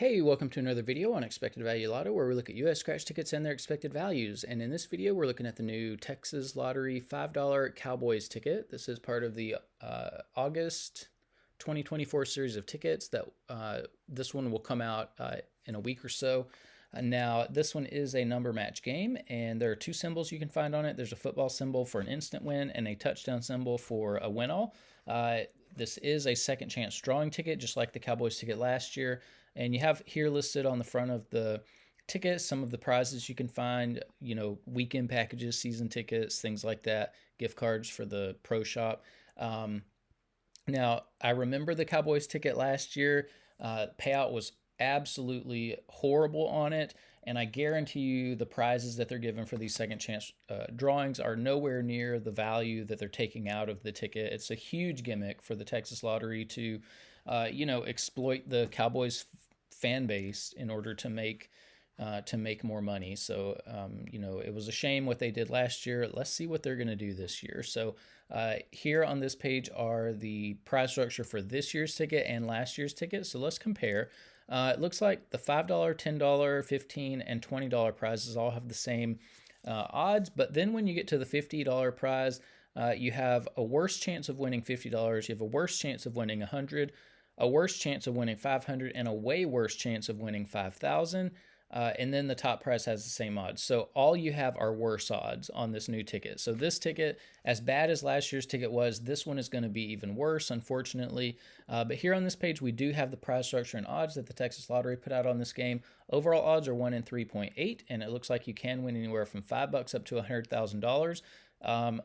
Hey, welcome to another video on Expected Value Lotto, where we look at U.S. scratch tickets and their expected values. And in this video, we're looking at the new Texas Lottery $5 Cowboys ticket. This is part of the August 2024 series of tickets. This one will come out in a week or so. Now, this one is a number match game, and there are two symbols you can find on it. There's a football symbol for an instant win and a touchdown symbol for a win-all. This is a second chance drawing ticket, just like the Cowboys ticket last year. And you have here listed on the front of the ticket some of the prizes you can find, weekend packages, season tickets, things like that, gift cards for the pro shop. Now, I remember the Cowboys ticket last year. Payout was absolutely horrible on it, and I guarantee you the prizes that they're given for these second chance drawings are nowhere near the value that they're taking out of the ticket. It's a huge gimmick for the Texas Lottery to exploit the Cowboys fan base in order to make more money. So it was a shame what they did last year. Let's see what they're going to do this year. So here on this page are the prize structure for this year's ticket and last year's ticket. So let's compare. It looks like the $5, $10, $15, and $20 prizes all have the same odds, but then when you get to the $50 prize, you have a worse chance of winning $50. You have a worse chance of winning $100, a worse chance of winning $500, and a way worse chance of winning $5,000. And then the top prize has the same odds. So all you have are worse odds on this new ticket. So this ticket, as bad as last year's ticket was, this one is going to be even worse, unfortunately. But here on this page, we do have the prize structure and odds that the Texas Lottery put out on this game. Overall odds are 1 in 3.8, and it looks like you can win anywhere from $5 up to $100,000.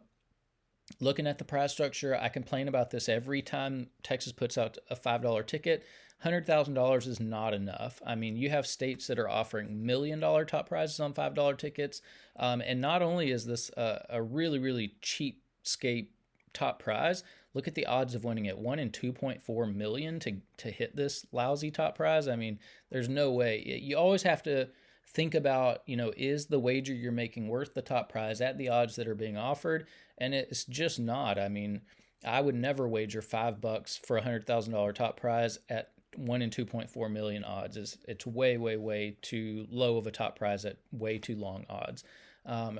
Looking at the prize structure, I complain about this every time Texas puts out a $5 ticket. $100,000 is not enough. I mean, you have states that are offering $1 million top prizes on $5 tickets. And not only is this a really, really cheapskate top prize, look at the odds of winning it. 1 in 2.4 million to hit this lousy top prize. I mean, there's no way. You always have to think about, is the wager you're making worth the top prize at the odds that are being offered? And it's just not. I mean, I would never wager $5 for a $100,000 top prize at 1 in 2.4 million odds. It's way, way, way too low of a top prize at way too long odds.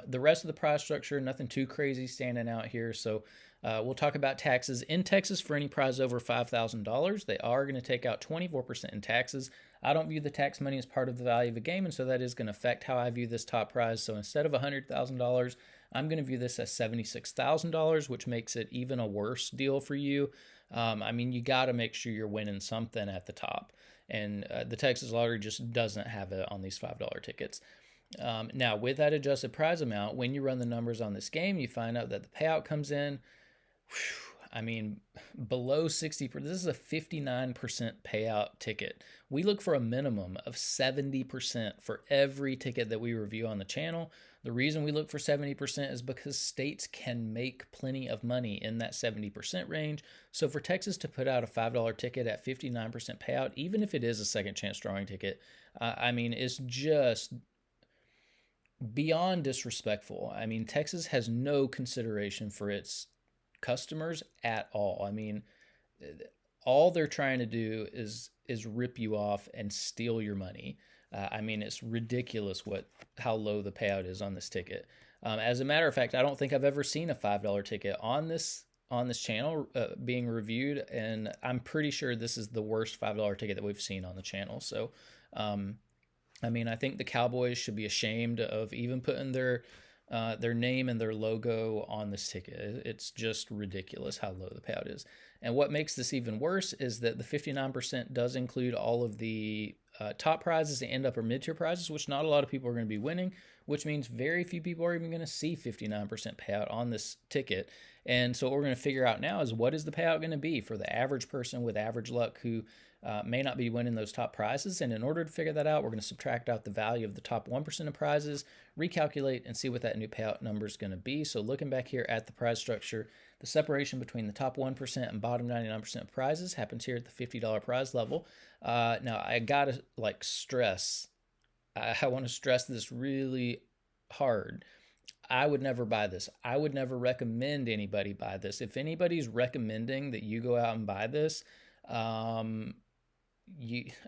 The rest of the prize structure, nothing too crazy standing out here. So we'll talk about taxes. In Texas, for any prize over $5,000, they are going to take out 24% in taxes. I don't view the tax money as part of the value of a game, and so that is going to affect how I view this top prize. So instead of $100,000, I'm going to view this as $76,000, which makes it even a worse deal for you. I mean, you got to make sure you're winning something at the top, and the Texas Lottery just doesn't have it on these $5 tickets. Now, with that adjusted prize amount, when you run the numbers on this game, you find out that the payout comes in, I mean, below 60%. This is a 59% payout ticket. We look for a minimum of 70% for every ticket that we review on the channel. The reason we look for 70% is because states can make plenty of money in that 70% range. So for Texas to put out a $5 ticket at 59% payout, even if it is a second chance drawing ticket, I mean, it's just beyond disrespectful. I mean, Texas has no consideration for its customers at all. I mean, all they're trying to do is rip you off and steal your money. I mean, it's ridiculous how low the payout is on this ticket. As a matter of fact, I don't think I've ever seen a $5 ticket on this channel being reviewed, and I'm pretty sure this is the worst $5 ticket that we've seen on the channel. So, I mean, I think the Cowboys should be ashamed of even putting their name and their logo on this ticket. It's just ridiculous how low the payout is. And what makes this even worse is that the 59% does include all of the top prizes and upper mid-tier prizes, which not a lot of people are going to be winning, which means very few people are even going to see 59% payout on this ticket. And so what we're going to figure out now is, what is the payout going to be for the average person with average luck who may not be winning those top prizes? And in order to figure that out, we're going to subtract out the value of the top 1% of prizes, recalculate, and see what that new payout number is going to be. So looking back here at the prize structure, the separation between the top 1% and bottom 99% of prizes happens here at the $50 prize level. Now, I got to stress, I want to stress this really hard. I would never buy this. I would never recommend anybody buy this. If anybody's recommending that you go out and buy this,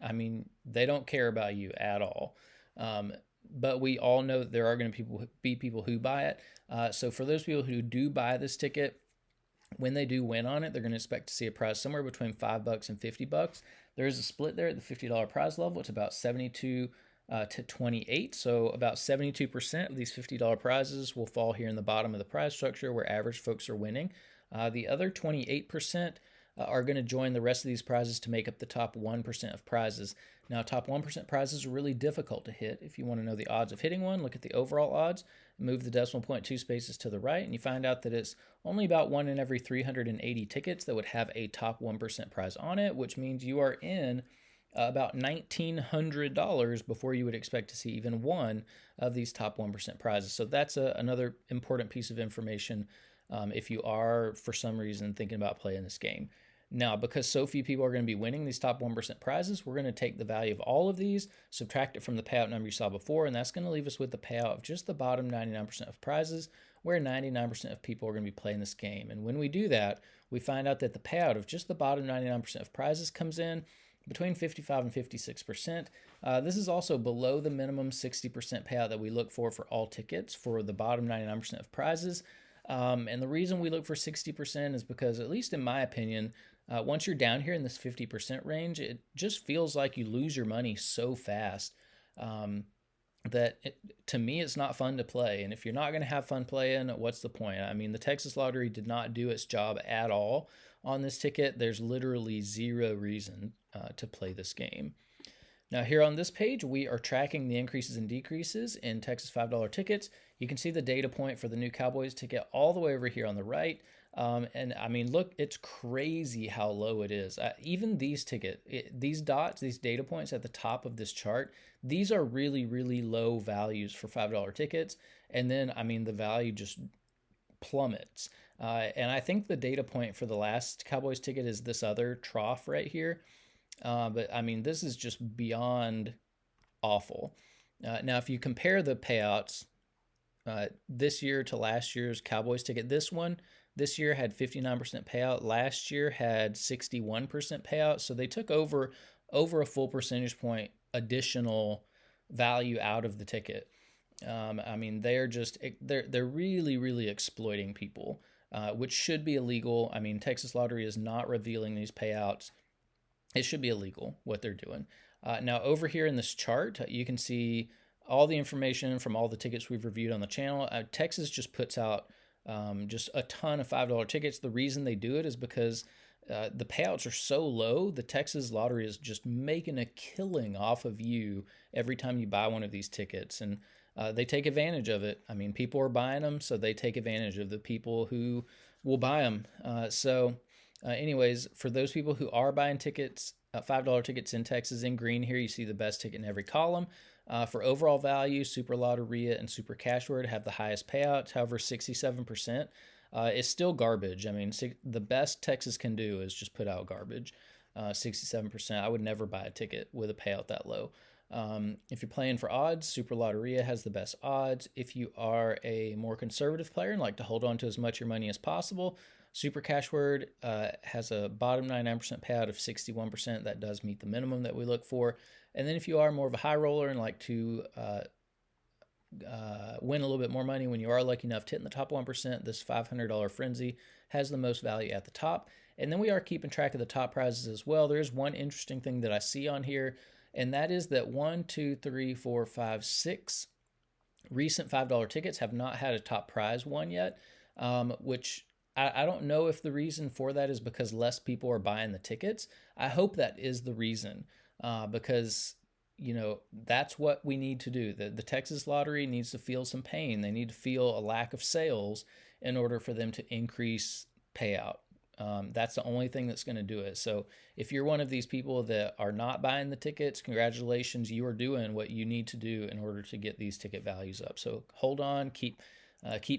I mean, they don't care about you at all. Um, but we all know that there are going to be people who buy it. So for those people who do buy this ticket, when they do win on it, they're going to expect to see a prize somewhere between $5 and $50. There is a split there at the $50 prize level. It's about 72 to 28. So about 72% of these $50 prizes will fall here in the bottom of the prize structure where average folks are winning. The other 28% are going to join the rest of these prizes to make up the top 1% of prizes. Now, top 1% prizes are really difficult to hit. If you want to know the odds of hitting one, look at the overall odds, move the decimal point 2 spaces to the right, and you find out that it's only about 1 in every 380 tickets that would have a top 1% prize on it, which means you are in about $1,900 before you would expect to see even one of these top 1% prizes. So that's another important piece of information if you are, for some reason, thinking about playing this game. Now, because so few people are going to be winning these top 1% prizes, we're going to take the value of all of these, subtract it from the payout number you saw before, and that's going to leave us with the payout of just the bottom 99% of prizes, where 99% of people are going to be playing this game. And when we do that, we find out that the payout of just the bottom 99% of prizes comes in between 55 and 56%. This is also below the minimum 60% payout that we look for all tickets for the bottom 99% of prizes. And the reason we look for 60% is because, at least in my opinion, once you're down here in this 50% range, it just feels like you lose your money so fast to me, it's not fun to play. And if you're not going to have fun playing, what's the point? I mean, the Texas Lottery did not do its job at all on this ticket. There's literally zero reason to play this game. Now, here on this page, we are tracking the increases and decreases in Texas $5 tickets. You can see the data point for the new Cowboys ticket all the way over here on the right. And I mean, look, it's crazy how low it is. Even these these dots, these data points at the top of this chart, these are really, really low values for $5 tickets. And then, I mean, the value just plummets. And I think the data point for the last Cowboys ticket is this other trough right here. But I mean, this is just beyond awful. Now, if you compare the payouts this year to last year's Cowboys ticket, this year had 59% payout. Last year had 61% payout. So they took over a full percentage point additional value out of the ticket. I mean, they're really, really exploiting people, which should be illegal. I mean, Texas Lottery is not revealing these payouts. It should be illegal what they're doing. Now, over here in this chart, you can see all the information from all the tickets we've reviewed on the channel. Texas just puts out just a ton of $5 tickets. The reason they do it is because the payouts are so low. The Texas Lottery is just making a killing off of you every time you buy one of these tickets. And they take advantage of it. I mean, people are buying them, so they take advantage of the people who will buy them. Anyways, for those people who are buying tickets, $5 tickets in Texas, in green here, you see the best ticket in every column. For overall value, Super Lotteria and Super Cashword have the highest payouts. However, 67% is still garbage. I mean, the best Texas can do is just put out garbage. 67%. I would never buy a ticket with a payout that low. If you're playing for odds, Super Lotteria has the best odds. If you are a more conservative player and like to hold on to as much of your money as possible, Super Cashword has a bottom 99% payout of 61%. That does meet the minimum that we look for. And then if you are more of a high roller and like to win a little bit more money when you are lucky enough to hit in the top 1%, this $500 Frenzy has the most value at the top. And then we are keeping track of the top prizes as well. There is one interesting thing that I see on here, and that is that 1, 2, 3, 4, 5, 6 recent $5 tickets have not had a top prize one yet, which I don't know if the reason for that is because less people are buying the tickets. I hope that is the reason, because that's what we need to do. The Texas Lottery needs to feel some pain. They need to feel a lack of sales in order for them to increase payout. That's the only thing that's going to do it. So if you're one of these people that are not buying the tickets, congratulations, you are doing what you need to do in order to get these ticket values up. So hold on, keep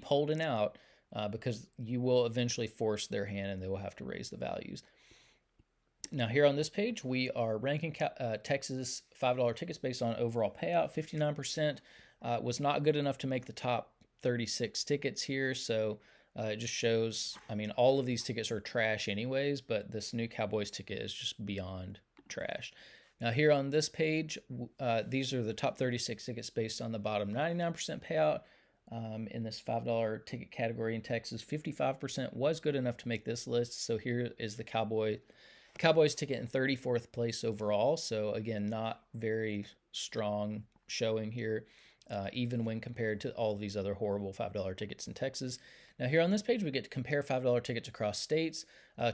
holding out, because you will eventually force their hand and they will have to raise the values. Now, here on this page, we are ranking Texas $5 tickets based on overall payout. 59% was not good enough to make the top 36 tickets here. So it just shows, I mean, all of these tickets are trash anyways, but this new Cowboys ticket is just beyond trash. Now here on this page, these are the top 36 tickets based on the bottom 99% payout. In this $5 ticket category in Texas, 55% was good enough to make this list. So here is the Cowboys ticket in 34th place overall. So again, not very strong showing here, even when compared to all these other horrible $5 tickets in Texas. Now here on this page, we get to compare $5 tickets across states.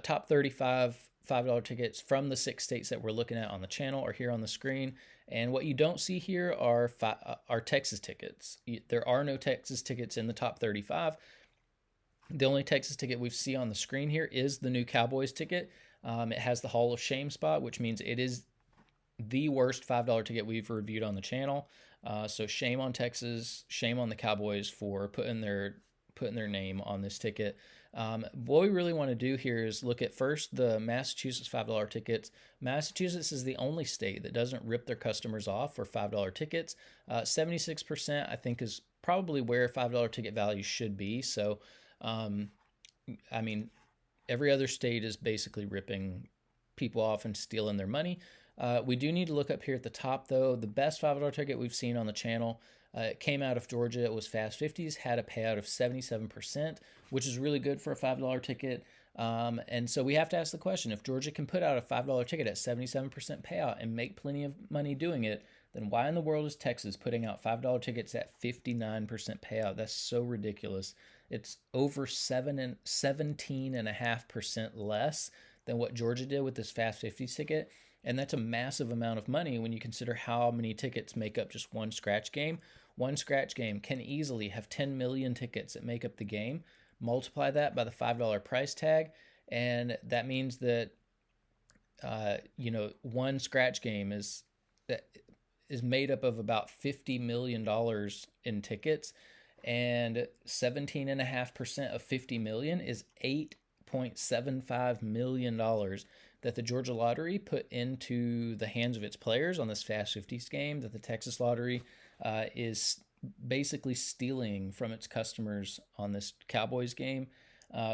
Top 35 $5 tickets from the 6 states that we're looking at on the channel are here on the screen. And what you don't see here are Texas tickets. There are no Texas tickets in the top 35. The only Texas ticket we see on the screen here is the new Cowboys ticket. It has the Hall of Shame spot, which means it is the worst $5 ticket we've reviewed on the channel. So shame on Texas, shame on the Cowboys for putting their name on this ticket. What we really want to do here is look at first the Massachusetts $5 tickets. Massachusetts is the only state that doesn't rip their customers off for $5 tickets. 76% I think is probably where $5 ticket value should be. So, I mean, every other state is basically ripping people off and stealing their money. We do need to look up here at the top, though. The best $5 ticket we've seen on the channel, it came out of Georgia. It was Fast 50s, had a payout of 77%, which is really good for a $5 ticket. And so we have to ask the question, if Georgia can put out a $5 ticket at 77% payout and make plenty of money doing it, then why in the world is Texas putting out $5 tickets at 59% payout? That's so ridiculous. It's over 17.5% less than what Georgia did with this Fast 50 ticket. And that's a massive amount of money when you consider how many tickets make up just one scratch game. One scratch game can easily have 10 million tickets that make up the game. Multiply that by the $5 price tag, and that means that one scratch game is made up of about $50 million in tickets, and 17.5% of 50 million is $8.75 million that the Georgia Lottery put into the hands of its players on this Fast 50s game, that the Texas Lottery is basically stealing from its customers on this Cowboys game,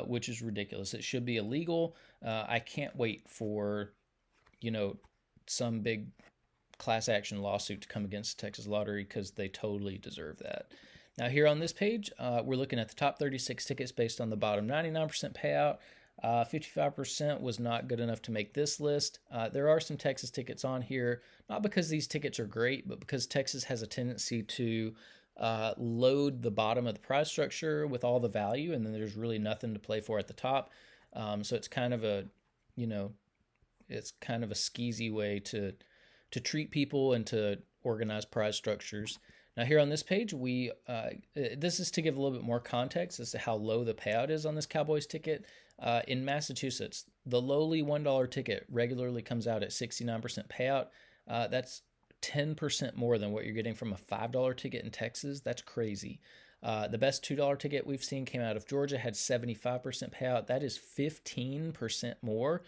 which is ridiculous. It should be illegal. I can't wait for, some big class action lawsuit to come against the Texas Lottery, because they totally deserve that. Now here on this page, we're looking at the top 36 tickets based on the bottom 99% payout. 55% was not good enough to make this list. There are some Texas tickets on here, not because these tickets are great, but because Texas has a tendency to load the bottom of the prize structure with all the value, and then there's really nothing to play for at the top. So it's kind of a, skeezy way to treat people and to organize prize structures. Now here on this page, this is to give a little bit more context as to how low the payout is on this Cowboys ticket. In Massachusetts, the lowly $1 ticket regularly comes out at 69% payout. That's 10% more than what you're getting from a $5 ticket in Texas. That's crazy. The best $2 ticket we've seen came out of Georgia, had 75% payout. That is 15% more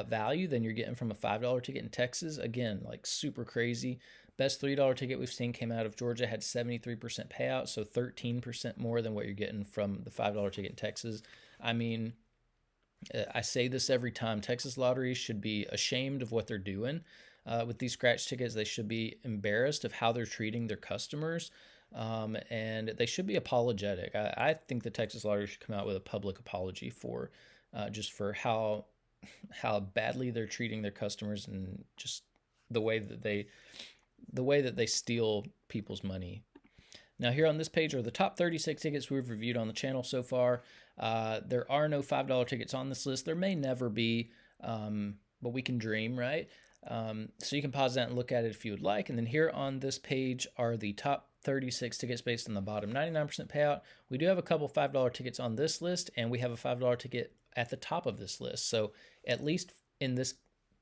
value than you're getting from a $5 ticket in Texas. Again, like super crazy. Best $3 ticket we've seen came out of Georgia, had 73% payout, so 13% more than what you're getting from the $5 ticket in Texas. I mean, I say this every time. Texas Lottery should be ashamed of what they're doing with these scratch tickets. They should be embarrassed of how they're treating their customers, and they should be apologetic. I think the Texas Lottery should come out with a public apology for just for how badly they're treating their customers, and just the way that they steal people's money. Now here on this page are the top 36 tickets we've reviewed on the channel so far. There are no $5 tickets on this list. There may never be, but we can dream, right? So you can pause that and look at it if you would like. And then here on this page are the top 36 tickets based on the bottom 99% payout. We do have a couple $5 tickets on this list, and we have a $5 ticket at the top of this list. So at least in this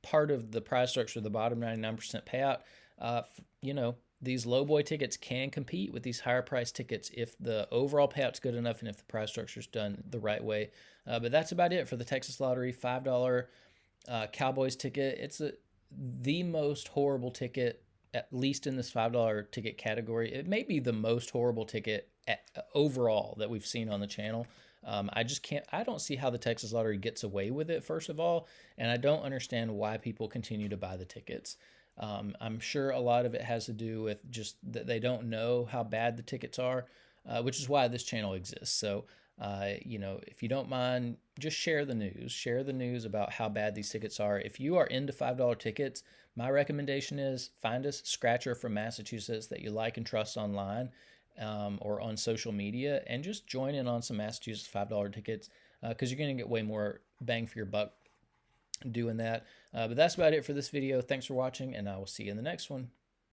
part of the prize structure, the bottom 99% payout, these low boy tickets can compete with these higher price tickets if the overall payout's good enough and if the prize structure's done the right way. But that's about it for the Texas Lottery $5 Cowboys ticket. It's the most horrible ticket, at least in this $5 ticket category. It may be the most horrible ticket overall that we've seen on the channel. I don't see how the Texas Lottery gets away with it, first of all, and I don't understand why people continue to buy the tickets. I'm sure a lot of it has to do with just that they don't know how bad the tickets are, which is why this channel exists. So, if you don't mind, just share the news. Share the news about how bad these tickets are. If you are into $5 tickets, my recommendation is find a scratcher from Massachusetts that you like and trust online, or on social media, and just join in on some Massachusetts $5 tickets, because you're going to get way more bang for your buck doing that. But that's about it for this video. Thanks for watching, and I will see you in the next one.